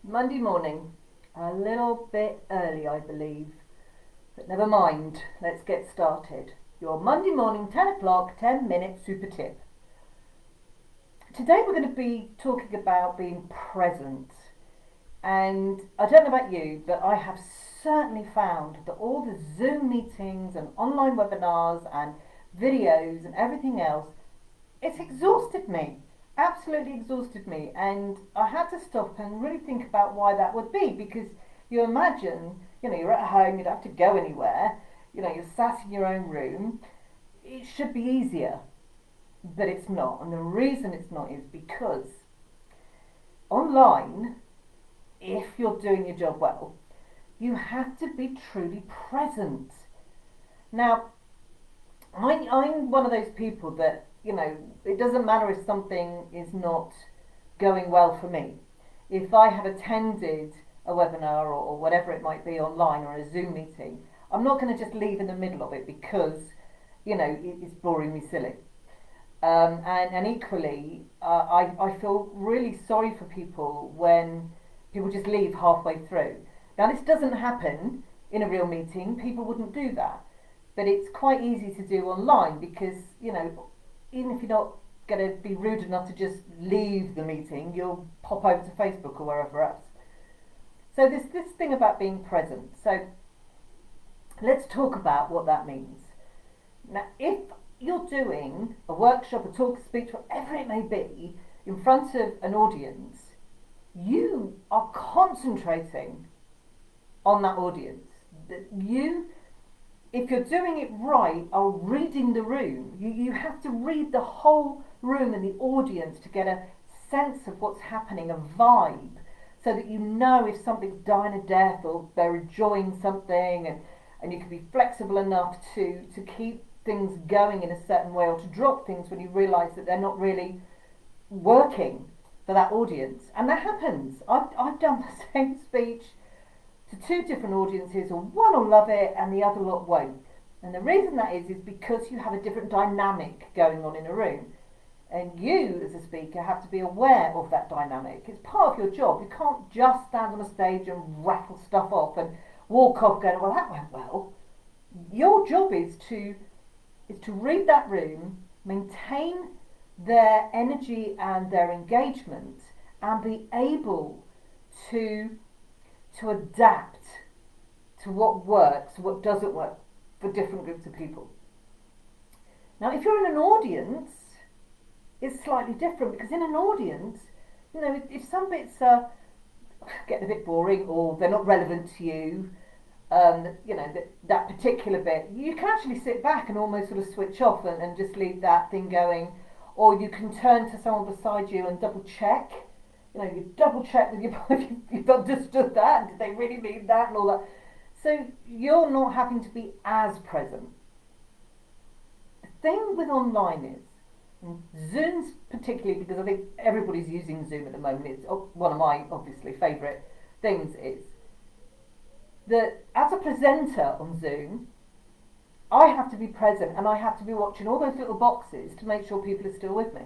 Monday morning, a little bit early, I believe, but never mind. Let's get started. Your Monday morning, 10 o'clock, 10-minute super tip. Today we're going to be talking about being present. And I don't know about you, but I have certainly found that all the Zoom meetings and online webinars and videos and everything else, it's exhausted me. Absolutely exhausted me, and I had to stop and really think about why that would be, because you imagine, you're at home, you don't have to go anywhere, you're sat in your own room. It should be easier, but it's not, and the reason it's not is because online, if you're doing your job well, you have to be truly present. Now, I'm one of those people that, it doesn't matter if something is not going well for me. If I have attended a webinar or whatever it might be online or a Zoom meeting, I'm not going to just leave in the middle of it because, it's boring me silly. And equally, I feel really sorry for people when people just leave halfway through. Now, this doesn't happen in a real meeting. People wouldn't do that. But it's quite easy to do online because, even if you're not going to be rude enough to just leave the meeting, you'll pop over to Facebook or wherever else. So this thing about being present. So let's talk about what that means. Now, if you're doing a workshop, a talk, a speech, whatever it may be, in front of an audience, you are concentrating on that audience. If you're doing it right, are reading the room. You have to read the whole room and the audience to get a sense of what's happening, a vibe, so that you know if something's dying a death or they're enjoying something, and you can be flexible enough to keep things going in a certain way, or to drop things when you realise that they're not really working for that audience. And that happens. I've done the same speech to two different audiences, or one will love it and the other lot won't. And the reason that is because you have a different dynamic going on in a room. And you, as a speaker, have to be aware of that dynamic. It's part of your job. You can't just stand on a stage and rattle stuff off and walk off going, well, that went well. Your job is to read that room, maintain their energy and their engagement, and be able to adapt to what works, what doesn't work for different groups of people. Now, if you're in an audience, it's slightly different, because in an audience, if some bits are getting a bit boring or they're not relevant to you, that particular bit, you can actually sit back and almost sort of switch off and just leave that thing going, or you can turn to someone beside you and double check. You double check with if you've understood that, and did they really mean that, and all that. So you're not having to be as present. The thing with online is, and Zoom's particularly, because I think everybody's using Zoom at the moment, it's one of my, obviously, favourite things, is that as a presenter on Zoom, I have to be present, and I have to be watching all those little boxes to make sure people are still with me.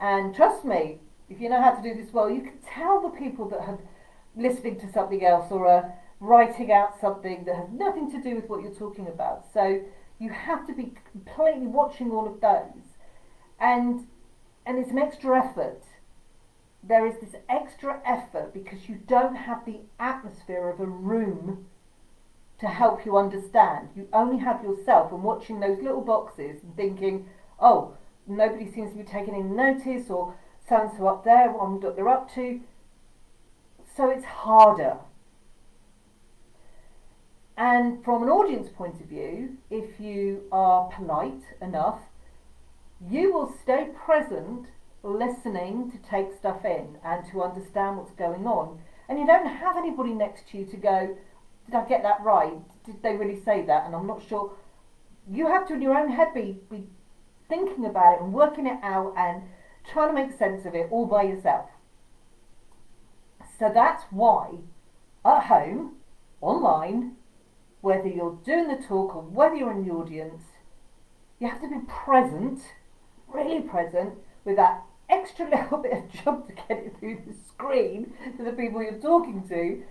And trust me, if you know how to do this well, you can tell the people that are listening to something else or are writing out something that has nothing to do with what you're talking about. So you have to be completely watching all of those. And it's an extra effort. There is this extra effort because you don't have the atmosphere of a room to help you understand. You only have yourself, and watching those little boxes and thinking, oh, nobody seems to be taking any notice, or so-and-so up there, I wonder what they're up to. So it's harder. And from an audience point of view, if you are polite enough, you will stay present, listening to take stuff in and to understand what's going on. And you don't have anybody next to you to go, did I get that right? Did they really say that? And I'm not sure. You have to, in your own head, be thinking about it and working it out and trying to make sense of it all by yourself. So that's why at home, online, whether you're doing the talk or whether you're in the audience, you have to be present, really present, with that extra little bit of job to get it through the screen to the people you're talking to.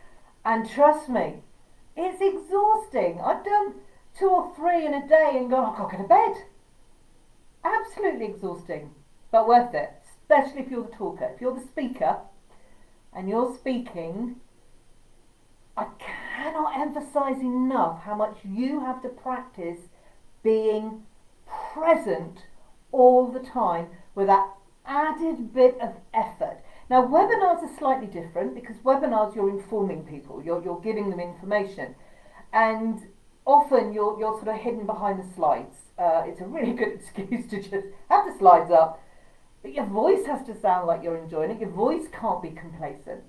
And trust me, it's exhausting. I've done 2 or 3 in a day and gone, I can't go to bed. Absolutely exhausting, but worth it, especially if you're the talker. If you're the speaker and you're speaking, I cannot emphasize enough how much you have to practice being present all the time with that added bit of effort. Now, webinars are slightly different because webinars you're informing people, you're giving them information, and often you're sort of hidden behind the slides. It's a really good excuse to just have the slides up, but your voice has to sound like you're enjoying it. Your voice can't be complacent.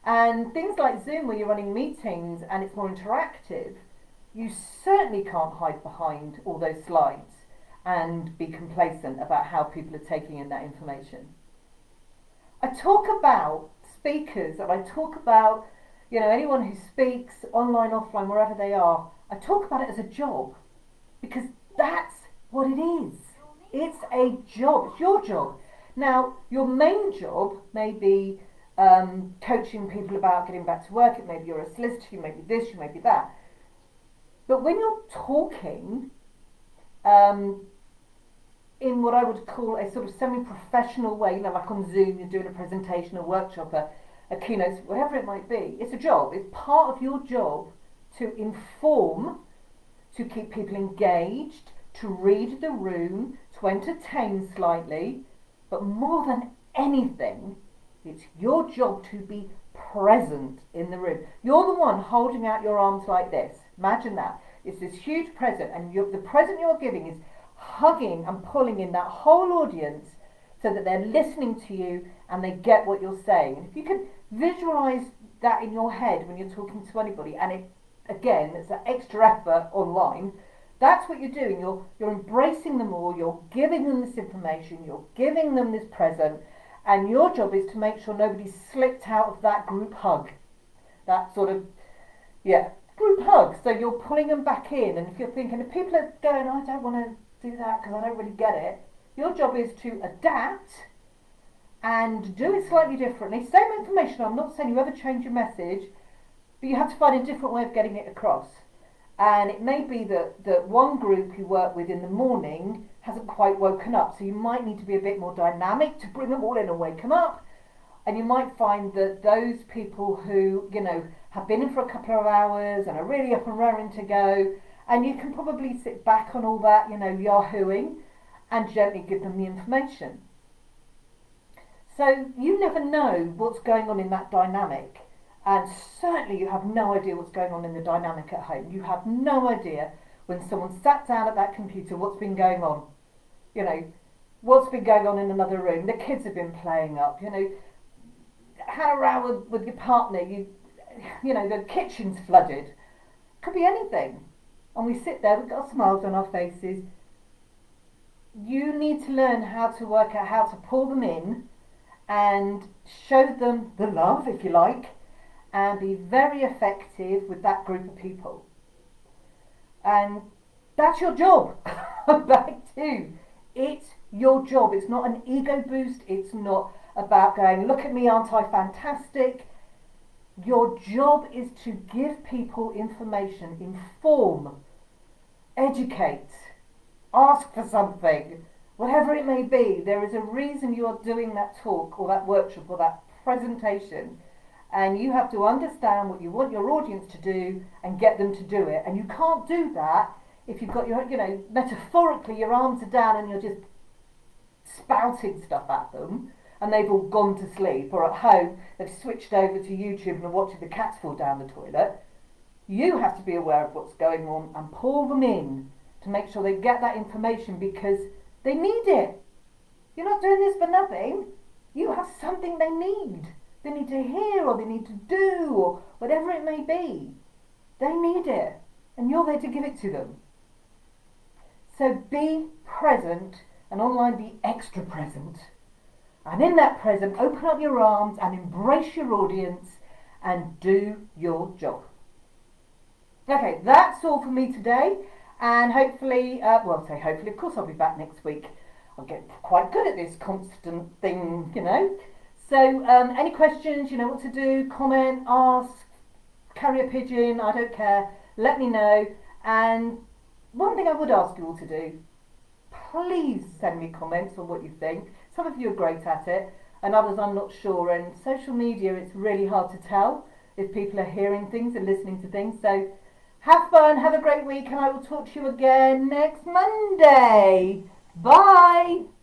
And things like Zoom, where you're running meetings and it's more interactive, you certainly can't hide behind all those slides and be complacent about how people are taking in that information. I talk about speakers, and I talk about, anyone who speaks online, offline, wherever they are. I talk about it as a job, because that's what it is. It's a job. It's your job. Now, your main job may be coaching people about getting back to work. It may be you're a solicitor, you may be this, you may be that. But when you're talking in what I would call a sort of semi-professional way, like on Zoom, you're doing a presentation, a workshop, a keynote, whatever it might be, it's a job. It's part of your job to inform, to keep people engaged, to read the room, to entertain slightly, but more than anything, it's your job to be present in the room. You're the one holding out your arms like this. Imagine that. It's this huge present, and the present you're giving is hugging and pulling in that whole audience so that they're listening to you and they get what you're saying. If you can visualize that in your head when you're talking to anybody, and it's an extra effort online, that's what you're doing. You're embracing them all, you're giving them this information, you're giving them this present, and your job is to make sure nobody's slipped out of that group hug. That sort of, group hug. So you're pulling them back in, and if you're thinking, if people are going, I don't want to do that because I don't really get it, your job is to adapt and do it slightly differently. Same information. I'm not saying you ever change your message, but you have to find a different way of getting it across. And it may be that one group you work with in the morning hasn't quite woken up, so you might need to be a bit more dynamic to bring them all in and wake them up. And you might find that those people who, have been in for a couple of hours and are really up and raring to go, and you can probably sit back on all that, yahooing, and gently give them the information. So you never know what's going on in that dynamic. And certainly you have no idea what's going on in the dynamic at home. You have no idea when someone sat down at that computer what's been going on. What's been going on in another room. The kids have been playing up. Had a row with your partner. The kitchen's flooded. Could be anything. And we sit there, we've got smiles on our faces. You need to learn how to work out how to pull them in and show them the love, if you like, and be very effective with that group of people. And that's your job. Back to, it's your job. It's not an ego boost. It's not about going, look at me, aren't I fantastic? Your job is to give people information, inform, educate, ask for something, whatever it may be. There is a reason you are doing that talk or that workshop or that presentation, and you have to understand what you want your audience to do and get them to do it. And you can't do that if you've got your, metaphorically, your arms are down and you're just spouting stuff at them and they've all gone to sleep, or at home they've switched over to YouTube and are watching the cats fall down the toilet. You have to be aware of what's going on and pull them in to make sure they get that information, because they need it. You're not doing this for nothing. You have something they need. They need to hear, or they need to do, or whatever it may be. They need it, and you're there to give it to them. So be present, and online be extra present. And in that present, open up your arms and embrace your audience and do your job. Okay, that's all for me today. And hopefully, of course I'll be back next week. I get quite good at this constant thing, you know. So, any questions, you know what to do, comment, ask, carry a pigeon, I don't care, let me know. And one thing I would ask you all to do, please send me comments on what you think. Some of you are great at it, and others I'm not sure. And social media, it's really hard to tell if people are hearing things and listening to things. So have fun, have a great week, and I will talk to you again next Monday. Bye.